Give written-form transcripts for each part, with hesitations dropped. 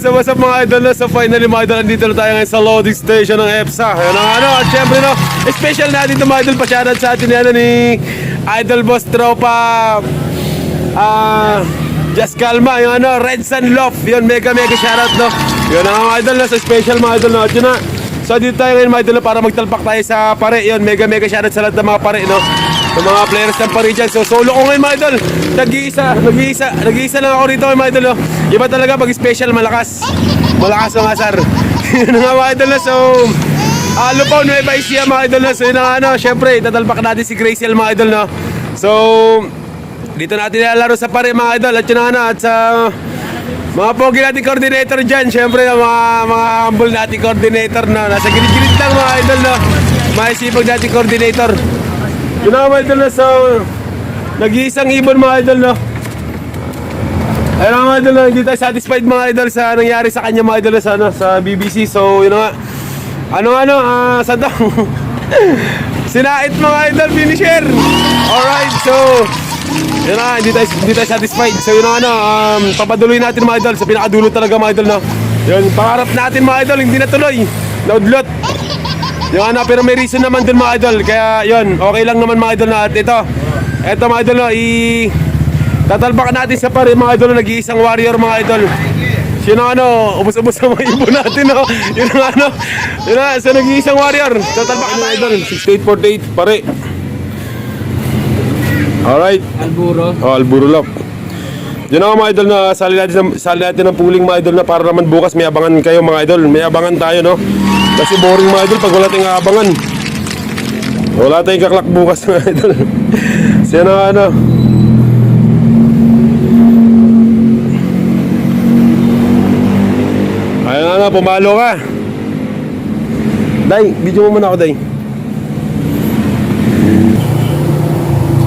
what's up mga idol na. So finally mga idol, andito na tayo ngayon sa loading station ng EPSA. Yan ang ano, at syempre no, special natin ito mga idol. Pa-shoutout sa atin yan ni Idol Boss Tropa Just Calma, yung ano, Red Sun Love. Yun, mega shoutout no. Yun ang mga idol na, sa special mga idol no. At yun na, so dito tayo ngayon mga idol para magtalpak tayo sa pare. Yun, mega shoutout sa lahat ng mga pare no, sa mga players ng pare dyan. So solo ko ngayon mga idol. Nag-iisa lang ako rito mga idol no. Iba talaga pag special, malakas ang asar. Yun nga mga idol na. So Lupaw, Nueva Ecija mga idol na. So yun nga ano, syempre tatalpak natin si Graciel mga idol no. So dito natin nilalaro sa pare mga idol. At yun nga na, at sa mga pogi natin coordinator dyan, syempre mga humble natin coordinator na nasa gilid-gilid lang mga idol no. Maisipag natin coordinator. Yun nga mga idol na. So nag-iisang ibon mga idol no. Ayun mga idol, hindi tayo satisfied mga idol sa nangyari sa kanya mga idol sa, ano, sa BBC. So yun nga, saan daw? Sinait mga idol, finisher. Alright, so yun nga, hindi tayo satisfied. So yun nga papaduloy natin mga idol sa pinakadulo talaga mga idol no. Yun, pangarap natin mga idol, hindi natuloy, naudlot. Yung ano, pero may reason naman dun mga idol. Kaya yun, okay lang naman mga idol na. At ito mga idol no, tatalbakan natin sa pare mga idol, nag-iisang warrior mga idol. Yun ang ano, ubos-ubos sa mga ibon natin no. Yun ang ano, yun ang, so nag-iisang warrior. Tatalbakan mga idol, 6848 pare. Alright. Alburo. Oh, Alburo Lop. Yun ang mga idol na sali natin ng pooling mga idol na, para naman bukas may abangan kayo mga idol. May abangan tayo no. Kasi boring mga idol pag wala tayong abangan. Wala tayong kaklak bukas mga idol. So yun ang ano. Ayun na, pumalo ka. Day, video mo muna ako, Day.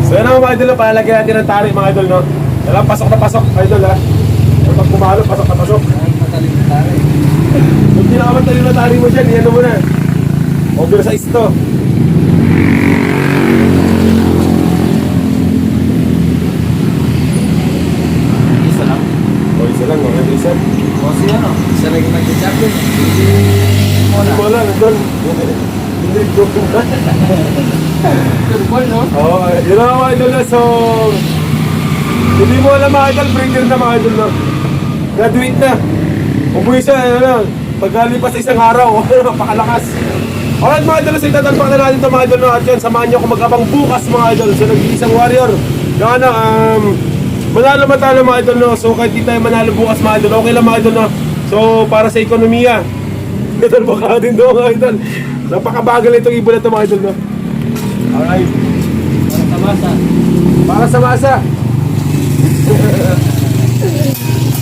So yan ang mga idol, palalagyan natin ng tari mga idol, no? Alam, pasok na pasok, idol, ha? Kapag pumalo, pasok na pasok. Matalim na tari. Kung di naman talim na tari mo dyan, yan mo na. Oversize to. Isa lang. O, isa lang, mga isa. O siya no? Isa lang yung nag-champion. Wala, nandun. Hindi, joke na. Football no? Oo, yun ang mga idol na, so hindi mo alam mga idol, breeder na mga idol na. Graduate na. Umuwi siya, ano, pagkalipas sa isang araw, napakalakas. Alright mga idol, so itatalpak na natin ito mga idol na. At yun, samahan nyo kung mag-abang bukas mga idol. So nag-iisang warrior. Yung ano, manalo matalo mga idol no. So kahit di tayo manalo bukas mga idol, okay lang mga idol no. So para sa ekonomiya, itatalpak natin ito mga idol. Napakabagal itong ibon na ito mga idol no. Alright. Para sa masa. Para sa masa.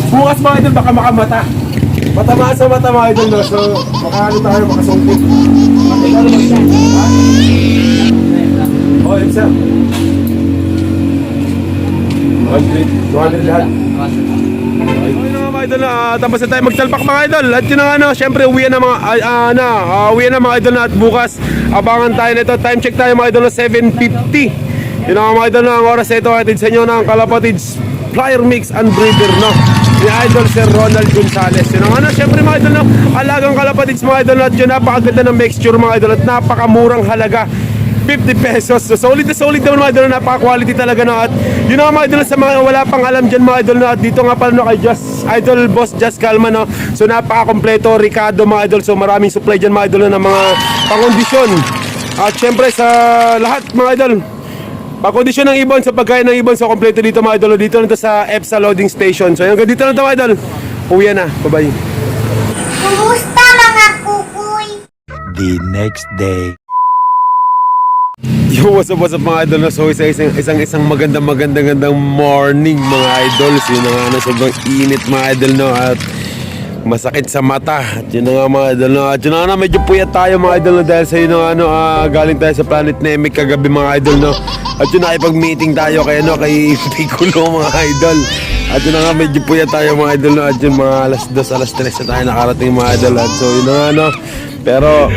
Bukas mga idol, baka makamata. Matama sa mata mga idol no. So makaano tayo, makasungkit. Makikano mo siya? Oo, yun siya. 200 lahat. Ayun na mga idol na, tapos na tayo magtalpak mga idol. At yun na ano, syempre uwi na mga mga idol na. At bukas abangan tayo nito. Time check tayo mga idol na 7:50. Yun na mga idol na, ang oras na ito hatid sa inyo ng Kalapatids Flyer Mix and Breeder no, ni Idol Sir Ronald Gonzales. Yun ang ano, syempre mga idol no, alagang Kalapatids mga idol. At yun, napakaganda ng mixture mga idol. At napakamurang halaga, 50 pesos. So solid na solid naman mga idol, napaka-quality talaga no. At yun ang mga idol, sa mga wala pang alam dyan mga idol no. At dito nga pala no, kay Idol Boss Just Calma no. So napaka-kompleto, Ricardo mga idol. So maraming supply dyan mga idol no, ng mga pangkondisyon. At syempre sa lahat mga idol, pangkondisyon ng ibon, sa pagkain ng ibon, so kompleto dito mga idol. Dito na to sa EPSA loading station. So hanggang dito na to mga idol. Uwi na, bye-bye. Kumusta mga kukoy? The next day. Yo, what's up mga idol no? So isang magandang morning mga idol. So yun na nga no, sobrang init mga idol no. At masakit sa mata. At yun na nga mga idol no. At yun na nga, medyo puyat tayo mga idol no. Dahil sa yun na nga galing tayo sa Planet Namek kagabi mga idol no. At yun na, ipag-meeting tayo kay Piccolo mga idol. At yun na nga, medyo puyat tayo mga idol no. At yun mga alas 2, alas 3 na tayo nakarating mga idol. At so yun na nga no. Pero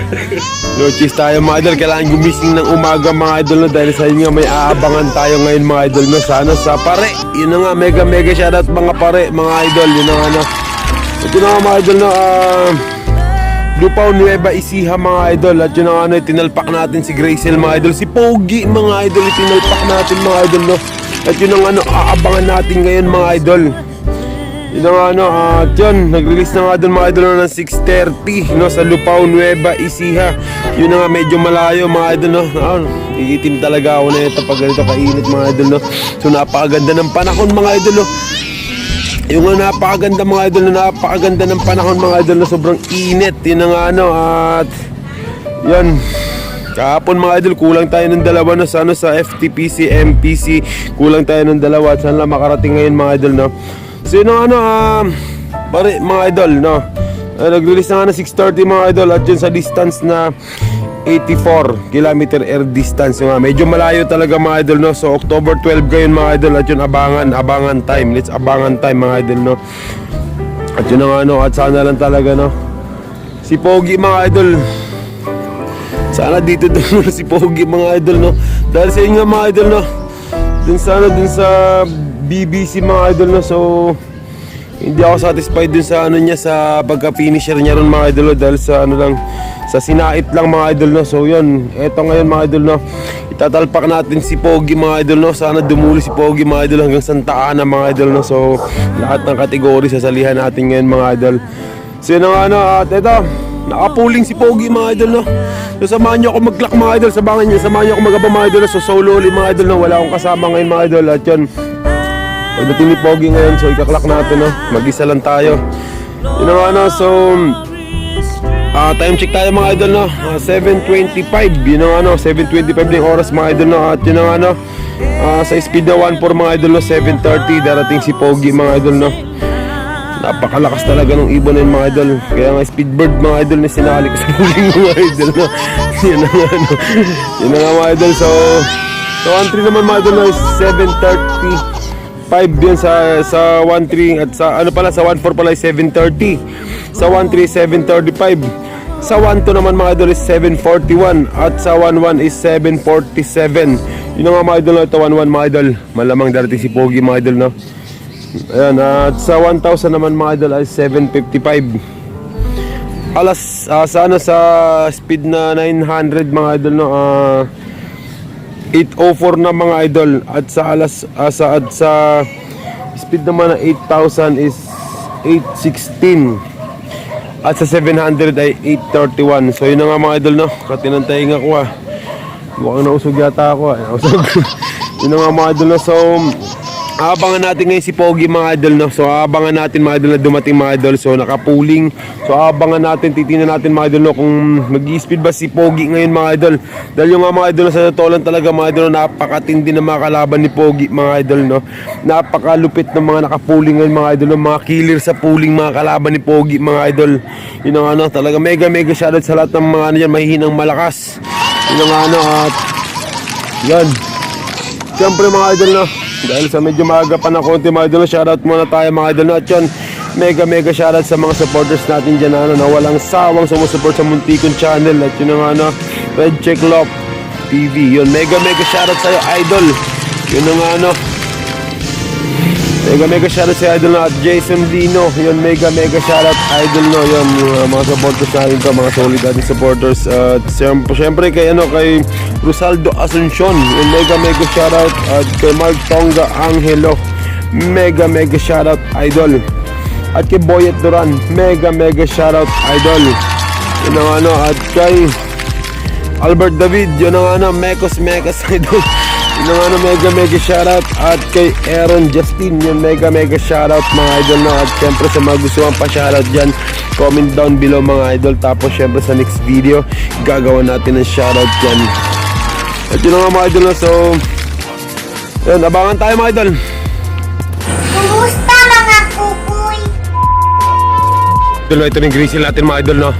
no cheese tayo mga idol, kailangan gumising ng umaga mga idol no, dahil sa inyo may aabangan tayo ngayon mga idol no, sana sa pare. Yun na nga, mega shoutout mga pare mga idol. Yun na nga no. At yun na nga mga idol na Lupao Nueva Ecija mga idol. At yun na nga tinalpak natin si Graciel mga idol. Si Pogi mga idol, itinalpak natin mga idol no. At yun ang aabangan natin ngayon mga idol. Yun ang at yun, nag-release na nga doon mga idol ng 6:30 no, sa Lupao Nueva Ecija. Yun na nga, medyo malayo mga idol no. Iitim talaga ako na ito pag ganito kainit mga idol no. So napakaganda ng panahon mga idol no. Yung napakaganda mga idol no, napakaganda ng panahon mga idol no, sobrang init. Yun na nga at yan. Kahapon mga idol, kulang tayo ng dalawa no, sa FTPC, MPC. Kulang tayo ng dalawa at sana makarating ngayon mga idol no. So yun ang mga idol no, nag-release na nga na 6:30 mga idol. At yun sa distance na 84 kilometer air distance nga. Medyo malayo talaga mga idol no. So October 12 ngayon mga idol. At yun abangan time. Let's abangan time mga idol no. At yun ang at sana lang talaga no, si Pogi mga idol, sana dito doon si Pogi mga idol no. Dahil sa inyo mga idol no, dun sa BBC mga idol no. So hindi ako satisfied dun sa niya, sa pagka-finisher niya ron mga idol no, dahil sa lang, sa sinait lang mga idol no. So yun, eto ngayon mga idol no, itatalpak natin si Pogi mga idol no. Sana dumuli si Pogi mga idol hanggang Santa Ana mga idol no. So lahat ng kategory sasalihan natin ngayon mga idol. So yun ang at eto, nakapuling si Pogi mga idol no. So samahan niyo ako mag-clock mga idol, samahan niyo ako mag-aba mga idol. So solo ulit mga idol no, wala akong kasama ngayon mga idol. At yun, pagdating ni Pogi ngayon, so ika-clock natin no, mag-isa lang tayo. Yun ang so time check tayo mga idol no, 7:25. Yun ang 7:25 na yung oras mga idol no. At yun ang sa speed na 1.4 mga idol no, 7:30 darating si Pogi mga idol no. Napakalakas talaga ng ibon na yun mga idol. Kaya nga Speedbird mga idol na sinali ko sa huling mga idol no. Yun na nga mga idol. So 1.3 naman mga idol no, is 7:35 yun sa 1.3. At sa sa 1.4 pala is 7:30. Sa 1.3 7:35. Sa 1.2 naman mga idol is 7:41. At sa 1.1 is 7:47. Yun na nga mga idol no, ito 1.1 mga idol. Malamang darating si Pogi mga idol no. Ayan, at sa 1,000 naman mga idol ay 7:55. Sa speed na 900 mga idol no, 8:04 na mga idol. At sa speed naman na 8,000 is 8:16. At sa 700 ay 8:31. So yun na nga mga idol no, katinantayin ako mukhang nausog yata ako nausog. Yun na nga mga idol no. So abangan natin ngayon si Pogi mga idol no. So abangan natin mga idol na dumating mga idol. So nakapuling. So abangan natin, titingnan natin mga idol no, kung mag-i-speed ba si Pogi ngayon mga idol. Dahil yung mga idol sa totoo lang talaga mga idol, napakatindi ng mga kalaban ni Pogi mga idol no. Napakalupit ng mga nakapuling ngayon mga idol no. Mga killer sa puling mga kalaban ni Pogi mga idol. Yun ang talaga mega shoutout sa lahat ng mga mahihinang malakas. Yun ang at yan. Siyempre mga idol no, dahil sa medyo maaga pa na konti mga idol, shoutout muna tayo mga idol. At yun, mega shoutout sa mga supporters natin dyan na walang sawang sumusupport sa Muntikon channel. At yun ang Red Check Lock TV. Yun, mega shoutout sa'yo idol. Yun ang mega shoutout sa idol na at Jason Lino. Yun, mega shoutout idol no. Yun, yung mga supporters natin to, mga solid ating supporters. At siyempre kay kay Rosaldo Asuncion. Yun, mega shoutout. At kay Mark Tonga Angelo. Mega shoutout idol. At kay Boyet Duran. Mega shoutout idol. Yun ang at kay Albert David. Yun ang Mekos idol. Yun ang mega shoutout. At kay Aaron Justin, yun mega shoutout mga idol no. At syempre sa mga gusto pa shoutout dyan, comment down below mga idol. Tapos syempre sa next video gagawa natin ng shoutout dyan. At yun nga mga idol no. So yun, abangan tayo mga idol. Kumusta mga kukoy? Ito yung Graciel natin mga idol no.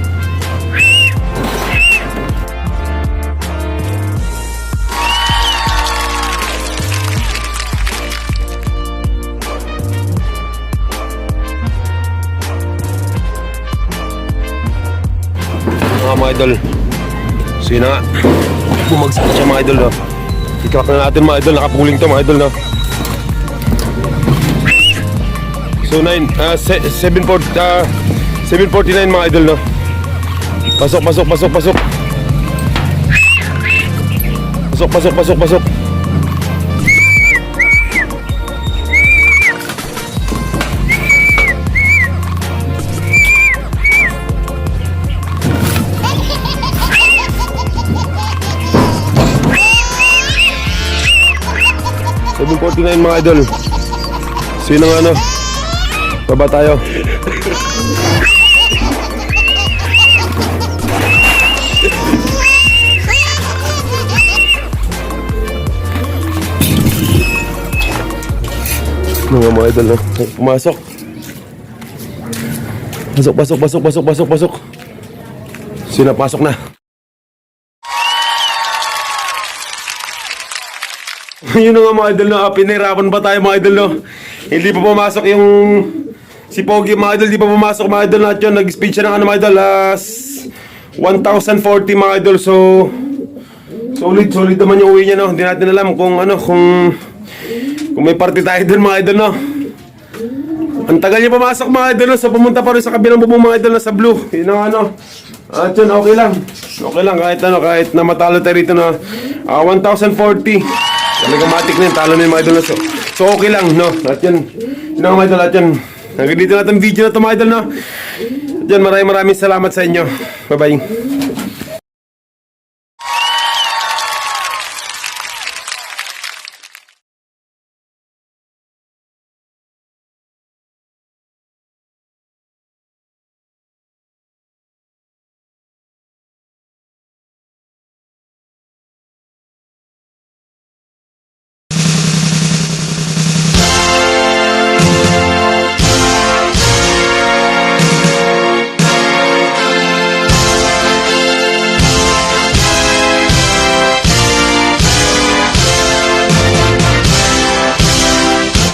Mga idol, so yun na nga, bumagsak siya mga idol no. I-crack na natin mga idol, nakapuling to mga idol no. So 7:49 mga idol, no? Pasok. Pasok. 7:49 mga idol. Sino nga ano? Baba tayo. Mga idol, no? Pumasok. Pasok. Sino pasok na? Yun na nga mga idol, no? Pinahirapan pa tayo mga idol, no? Hindi pa pumasok yung si Pogi mga idol, di pa pumasok mga idol natin yun. Nag-speed siya ng ano mga idol, 1,040 mga idol. So solid naman yung uwi niya, no? Hindi natin alam kung may party tayo dun mga idol, no? Ang tagal niya pumasok mga idol, no? So pumunta pa rin sa kabilang bubong mga idol na sa blue. Yun ang ano. At yun, okay lang kahit na matalo tayo rito na 1,040. Talagang matik na yun, talo na yung mga idol na. So okay lang, no? At yun ang mga idol, at yun. Hanggang dito natin video na ito mga idol, no? At yun, maraming salamat sa inyo. Bye bye.